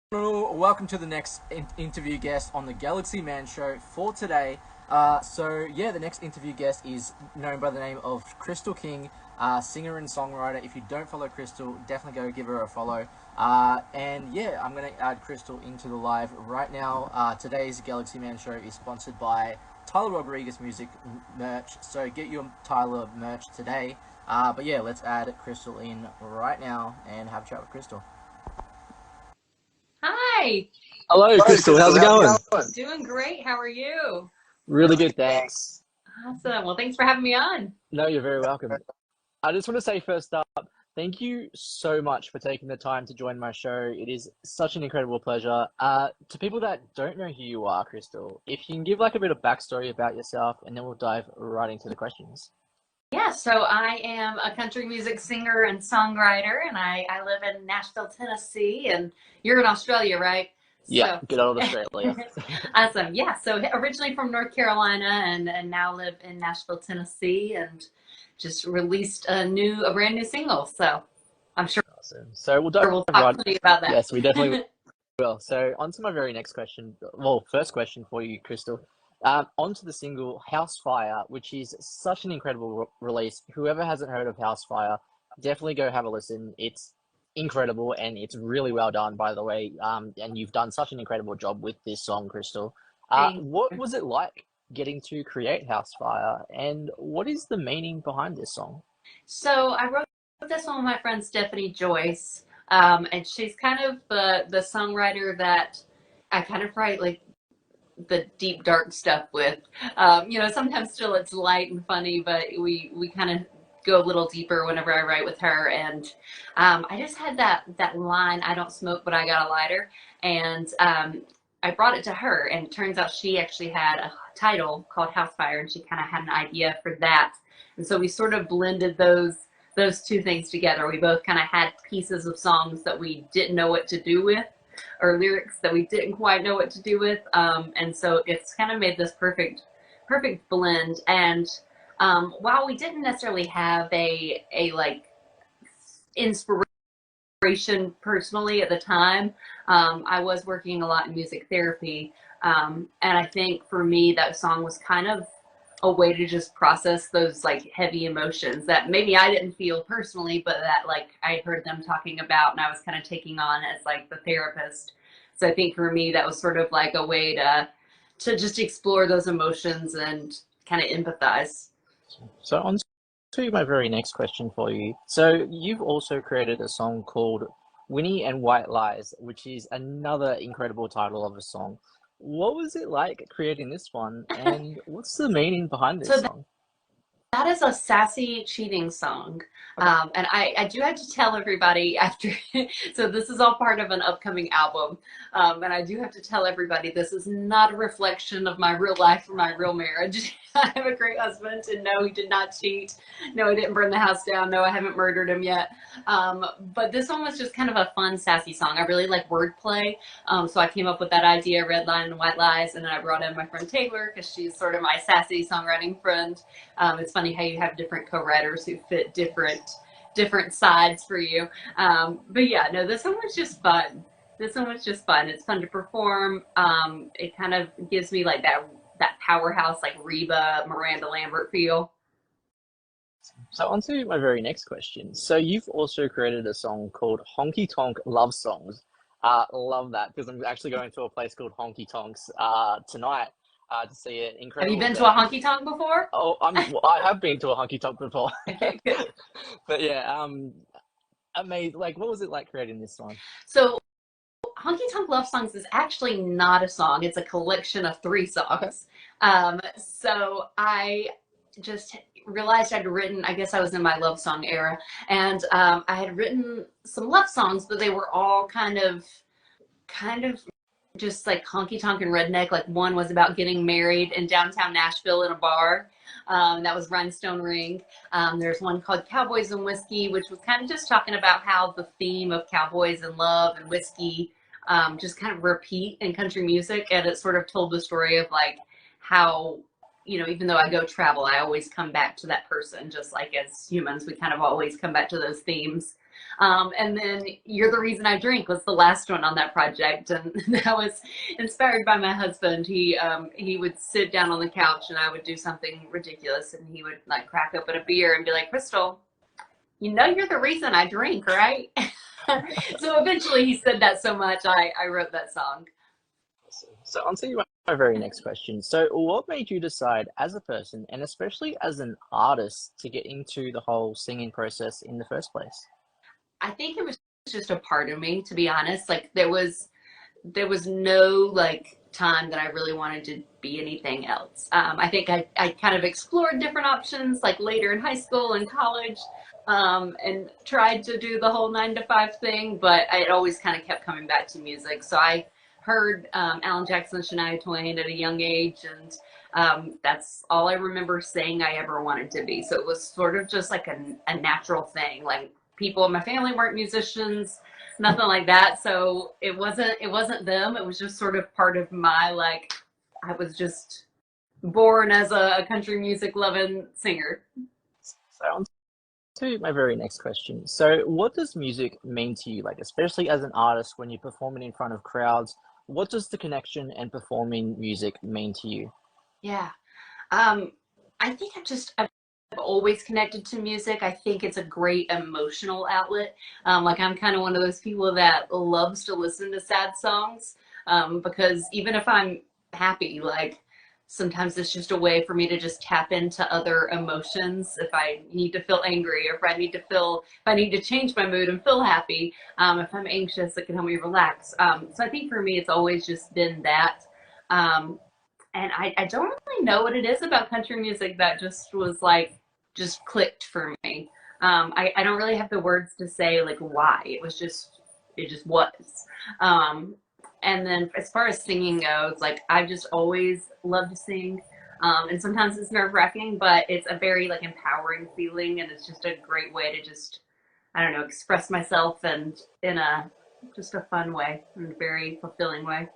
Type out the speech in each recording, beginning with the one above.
Welcome to the next interview guest on the Galaxy Man Show for today. The next interview guest is known by the name of Krystal King, singer and songwriter. If you don't follow Krystal, definitely go give her a follow. I'm going to add Krystal into the live right now. Today's Galaxy Man Show is sponsored by Tyler Rodriguez Music Merch, so get your Tyler merch today. Let's add Krystal in right now and have a chat with Krystal. Hi. Hello, Krystal. How's it going? Doing great. How are you? Really good, thanks. Awesome. Well, thanks for having me on. No, you're very welcome. I just want to say first up, thank you so much for taking the time to join my show. It is such an incredible pleasure. To people that don't know who you are, Krystal, if you can give like a bit of backstory about yourself, and then we'll dive right into the questions. Yeah, so I am a country music singer and songwriter, and I live in Nashville, Tennessee, and you're in Australia, right? Yeah, good old Australia. Awesome. Yeah, so originally from North Carolina and now live in Nashville, Tennessee, and just released a brand new single. So I'm sure Awesome. So we'll dive we'll right. talk plenty about that. Yes, we definitely will. So on to my very next question. Well, first question for you, Krystal. Onto the single House Fire, which is such an incredible release. Whoever hasn't heard of House Fire, definitely go have a listen. It's incredible and it's really well done, by the way. And you've done such an incredible job with this song, Krystal. What was it like getting to create House Fire, and what is the meaning behind this song? So I wrote this one with my friend Stephanie Joyce, and she's kind of the songwriter that I kind of write like the deep dark stuff with. Sometimes still it's light and funny, but we kind of go a little deeper whenever I write with her. And I just had that line, "I don't smoke, but I got a lighter," and I brought it to her, and it turns out she actually had a title called House Fire, and she kind of had an idea for that. And so we sort of blended those two things together. We both kind of had pieces of songs that we didn't know what to do with, or lyrics that we didn't quite know what to do with. And so it's kind of made this perfect blend. And while we didn't necessarily have a like inspiration personally at the time, I was working a lot in music therapy. And I think for me, that song was kind of a way to just process those like heavy emotions that maybe I didn't feel personally, but that like I heard them talking about, and I was kind of taking on as like the therapist. So I think for me, that was sort of like a way to just explore those emotions and kind of empathize. So on to my very next question for you. So you've also created a song called Winnie and White Lies, which is another incredible title of a song. What was it like creating this one, and what's the meaning behind this So song? that is a sassy cheating song. And I do have to tell everybody after, so this is all part of an upcoming album. And I do have to tell everybody this is not a reflection of my real life or my real marriage. I have a great husband, and no, he did not cheat. No, I didn't burn the house down. No, I haven't murdered him yet. But this one was just kind of a fun, sassy song. I really like wordplay. So I came up with that idea, Red Line and White Lies, and then I brought in my friend Taylor because she's sort of my sassy songwriting friend. It's funny how you have different co-writers who fit different sides for you. But yeah, no, this one was just fun. This one was just fun. It's fun to perform. It kind of gives me like that powerhouse, like Reba, Miranda Lambert feel. So on to my very next question. So you've also created a song called Honky Tonk Love Songs. Love that, because I'm actually going to a place called Honky Tonks tonight to see an Have you incredible been to a band. honky tonk before? Oh, I have been to a honky tonk before. Okay, good. But yeah, amazing. Like, what was it like creating this song? So Honky Tonk Love Songs is actually not a song. It's a collection of three Okay. songs. So I just realized I'd written, I guess I was in my love song era, and I had written some love songs, but they were all kind of just like honky tonk and redneck. Like one was about getting married in downtown Nashville in a bar. That was Rhinestone Ring. There's one called Cowboys and Whiskey, which was kind of just talking about how the theme of cowboys and love and whiskey just kind of repeat in country music. And it sort of told the story of like how, even though I go travel, I always come back to that person, just like as humans, we kind of always come back to those themes. And then You're the Reason I Drink was the last one on that project. And that was inspired by my husband. He would sit down on the couch and I would do something ridiculous and he would like crack open a beer and be like, Krystal, you know you're the reason I drink, right? So eventually he said that so much I wrote that song. So on to my very next question. So what made you decide as a person and especially as an artist to get into the whole singing process in the first place? I think it was just a part of me, to be honest. Like there was no like time that I really wanted to be anything else. I think I kind of explored different options like later in high school and college, and tried to do the whole 9 to 5 thing, but it always kind of kept coming back to music. So I heard Alan Jackson, Shania Twain at a young age, and that's all I remember saying I ever wanted to be. So it was sort of just like a natural thing. Like people in my family weren't musicians, nothing like that. So it wasn't them. It was just sort of part of my, like, I was just born as a country music loving singer. So on to my very next question. So what does music mean to you? Like, especially as an artist, when you're performing in front of crowds, what does the connection and performing music mean to you? Yeah. I think I've always connected to music. I think it's a great emotional outlet. Like I'm kind of one of those people that loves to listen to sad songs, because even if I'm happy, like sometimes it's just a way for me to just tap into other emotions. If I need to feel angry, or if I need to change my mood and feel happy, if I'm anxious, it can help me relax. So I think for me, it's always just been that. Um, and I don't really know what it is about country music that just was like, just clicked for me. I don't really have the words to say like why. It just was. Um, and then as far as singing goes, like I've just always loved to sing. And sometimes it's nerve wracking, but it's a very like empowering feeling. And it's just a great way to just, I don't know, express myself and in a, just a fun way and very fulfilling way.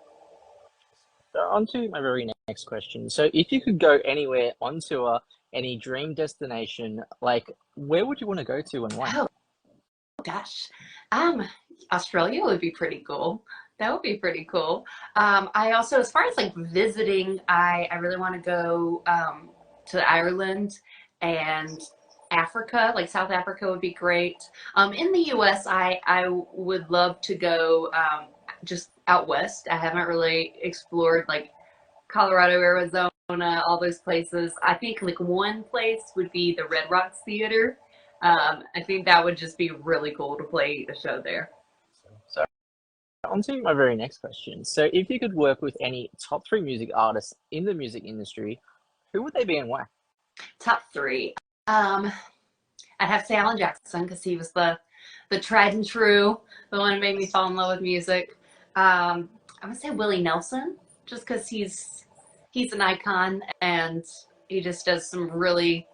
So on to my very next question. So if you could go anywhere on tour, any dream destination, like where would you want to go to and why? Oh gosh. Um, Australia would be pretty cool. That would be pretty cool. I also, as far as like visiting, I really want to go to Ireland and Africa, like South Africa would be great. In the US, I would love to go just out west. I haven't really explored like Colorado, Arizona, all those places. I think like one place would be the Red Rocks Theater. I think that would just be really cool to play a show there. So on to my very next question. So if you could work with any top three music artists in the music industry, who would they be and why? Top three. Um, I'd have to say Alan Jackson because he was the tried and true, the one who made me fall in love with music. I would say Willie Nelson, just because he's an icon and he just does some really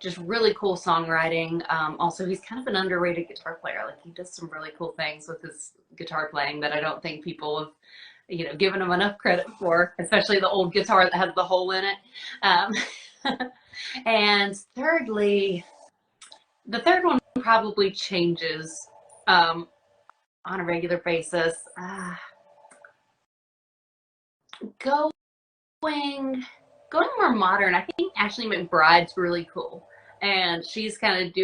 cool songwriting. Also, he's kind of an underrated guitar player. Like he does some really cool things with his guitar playing that I don't think people have, given him enough credit for, especially the old guitar that has the hole in it. Um, and thirdly, the third one probably changes on a regular basis. Going going more modern, I think Ashley McBride's really cool. And she's kind of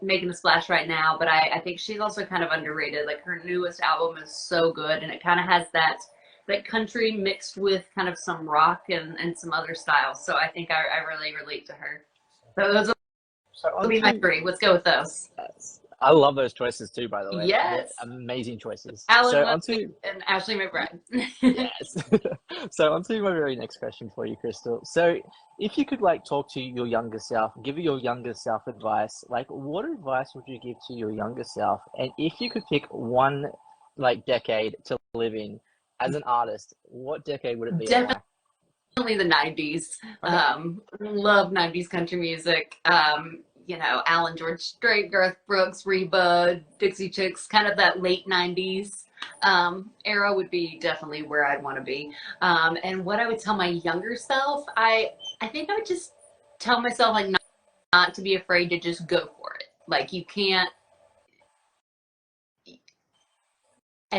making a splash right now, but I think she's also kind of underrated. Like her newest album is so good and it kind of has that country mixed with kind of some rock and some other styles. So I think I really relate to her. So those So will on be my to three. Let's go with those. I love those choices too, by the way. They're Yes. amazing choices. Alan So Leslie and Ashley McBride. yes. So on to my very next question for you, Krystal. So if you could like talk to your younger self, give your younger self advice, like what advice would you give to your younger self? And if you could pick one like decade to live in as an artist, what decade would it be and why? Definitely the 90s. Okay. Love 90s country music. Alan George Strait, Garth Brooks, Reba, Dixie Chicks, kind of that late 90s era would be definitely where I'd want to be. And what I would tell my younger self, I think I would just tell myself like not to be afraid to just go for it. Like you can't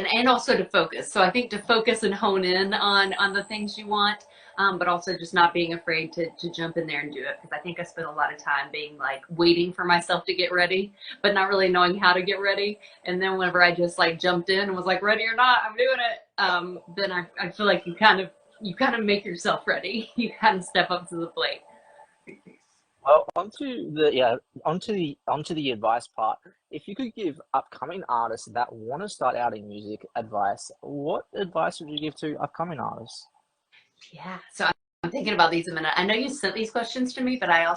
and also to focus. So I think to focus and hone in on the things you want, but also just not being afraid to jump in there and do it. Because I think I spent a lot of time being like waiting for myself to get ready, but not really knowing how to get ready. And then whenever I just like jumped in and was like, ready or not, I'm doing it. Then I feel like you kind of make yourself ready. You kind of step up to the plate. Well, onto the advice part. If you could give upcoming artists that want to start out in music advice, what advice would you give to upcoming artists? Yeah. So I'm thinking about these a minute. I know you sent these questions to me, but I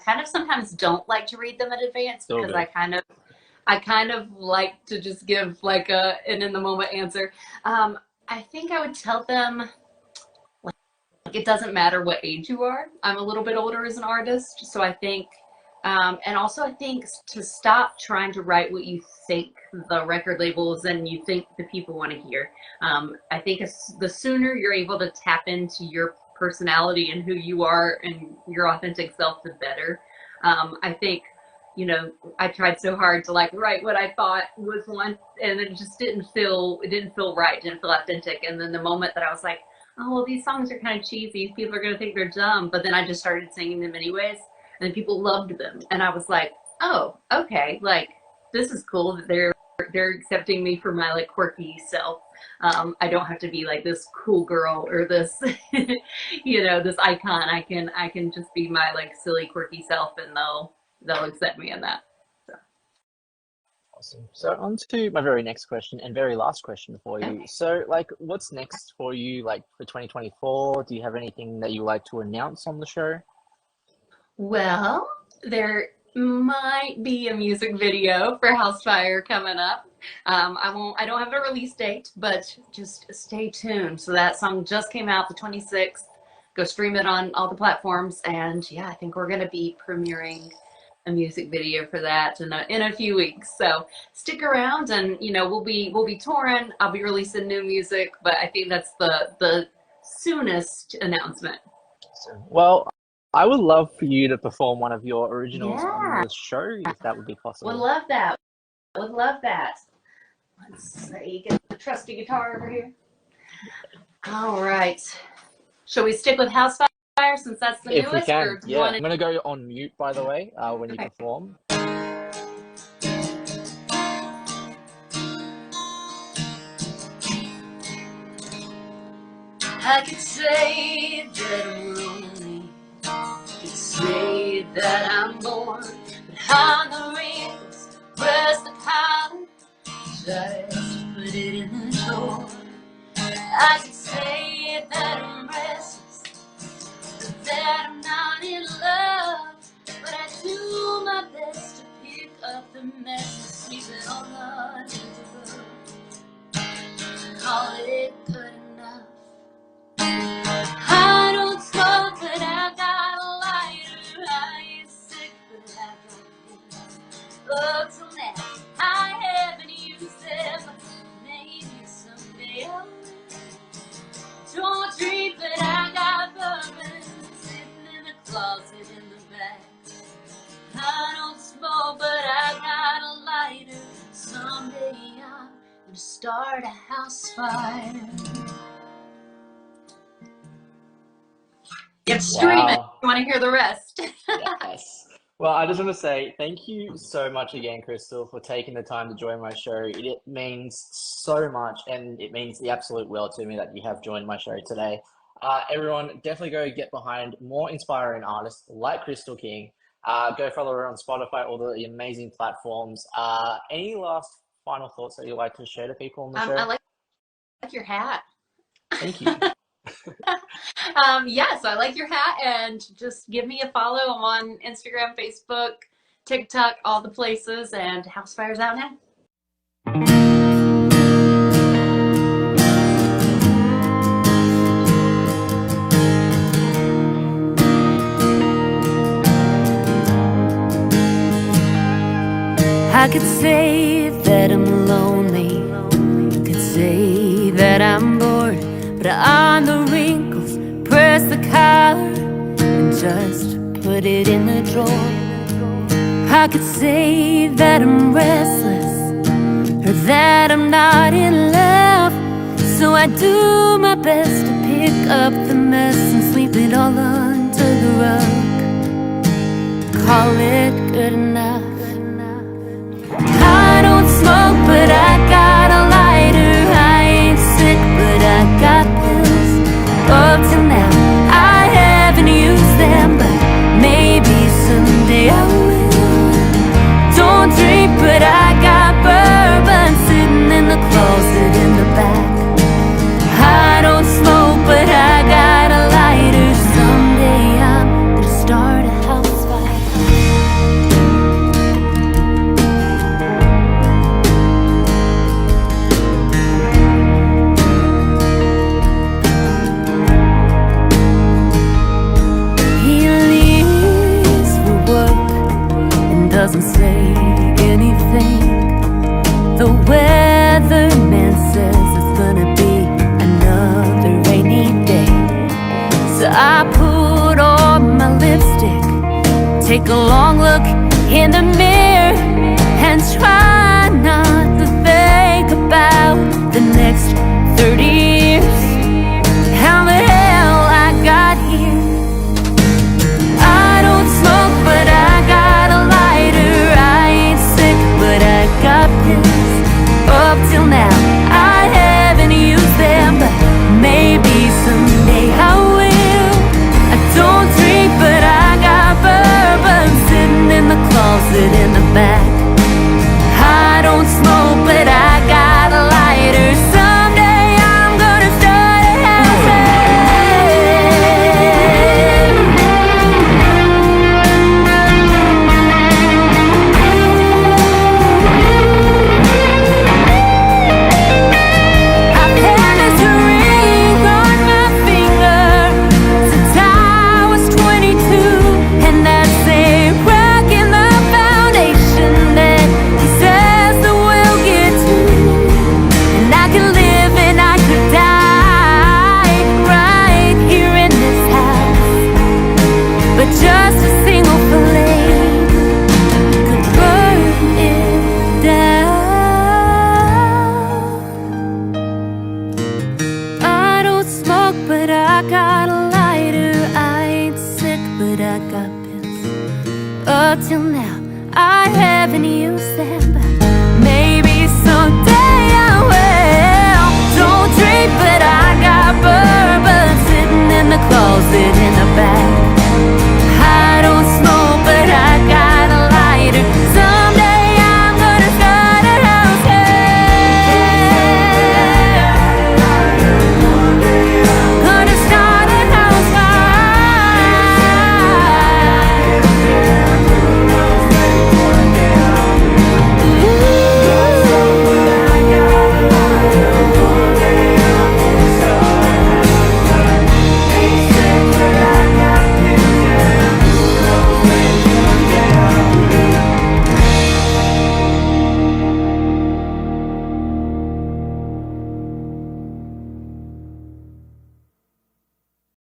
kind of sometimes don't like to read them in advance because I kind of like to just give like an in the moment answer. I think I would tell them, it doesn't matter what age you are. I'm a little bit older as an artist, so I think, and also I think to stop trying to write what you think the record labels and you think the people want to hear. I think the sooner you're able to tap into your personality and who you are and your authentic self, the better. I think, I tried so hard to like write what I thought was one, and it just didn't feel right, didn't feel authentic. And then the moment that I was like, oh, well, these songs are kind of cheesy, people are going to think they're dumb. But then I just started singing them anyways, and people loved them. And I was like, oh, okay, like, this is cool that they're accepting me for my, like, quirky self. I don't have to be, like, this cool girl or this, this icon. I can just be my, like, silly, quirky self, and they'll accept me in that. Awesome. So on to my very next question and very last question for you. Okay. So like what's next for you like for 2024? Do you have anything that you like to announce on the show? Well, there might be a music video for Housefire coming up. I don't have a release date, but just stay tuned. So that song just came out the 26th. Go stream it on all the platforms. And yeah, I think we're going to be premiering a music video for that in a few weeks. So stick around, and we'll be touring. I'll be releasing new music, but I think that's the soonest announcement. Well, I would love for you to perform one of your originals on the show, if that would be possible. Would love that. Let's see, get the trusty guitar over here. All right. Shall we stick with Housefire since that's the newest? If we can, yeah. I'm going to go on mute, by the way, when you perform. I could say that I'm lonely, could say that I'm bored, but how the wrinkles press the collar, just put it in the door. I could say that I'm restless, that I'm not in love, but I do my best to pick up the mess sleeping on the underworld. Call it good enough. I don't smoke, but I got a lighter. I ain't sick, but I got pills. Up till now, I haven't used them, but maybe someday I will. Don't drink, but I got bourbon sitting in the closet in the back. I don't smoke, but I got a lighter. Someday I'm gonna start a house fire. Yep, stream it. You want to hear the rest? Yes. Well, I just want to say thank you so much again, Krystal, for taking the time to join my show. It means so much, and it means the absolute world to me that you have joined my show today. Everyone, definitely go get behind more inspiring artists like Krystal King. Go follow her on Spotify, all the amazing platforms. Any last final thoughts that you'd like to share to people on the show? I like your hat. Thank you. So I like your hat, and just give me a follow. I'm on Instagram, Facebook, TikTok, all the places, and Housefire's out now. I could say that I'm lonely, could say that I'm bored, but on the wrinkles, press the collar and just put it in the drawer. I could say that I'm restless, or that I'm not in love. So I do my best to pick up the mess and sweep it all under the rug. Call it good enough. I don't smoke, but I got a lighter. I ain't sick, but I got pills. Up till now, I haven't used them, but maybe someday I will. Don't drink, but I got bourbon sitting in the closet in the back. I don't smoke, but I got a lighter. Someday I'm gonna start a house fire. He leaves for work and doesn't say anything. The weatherman says it's gonna be another rainy day. So I put on my lipstick, take a long look in the mirror, and try not to think about the next 30 years. How the hell I got here. I don't smoke, but I got a lighter. I ain't sick, but I got pills. Up till now, I haven't used them, but maybe someday I will. I don't drink, but I got bourbon sitting in the closet in the back. I don't smoke, but I got a lighter. Someday I'm gonna start a house I've had this ring on my finger since I was 22, and that's a rock in the foundation that he says that we'll get to. And I could live and I could die right here in this house, but just a single flame could burn it down. I don't smoke, but I got a lighter. I ain't sick, but I got pills. Up till now, I haven't used them, but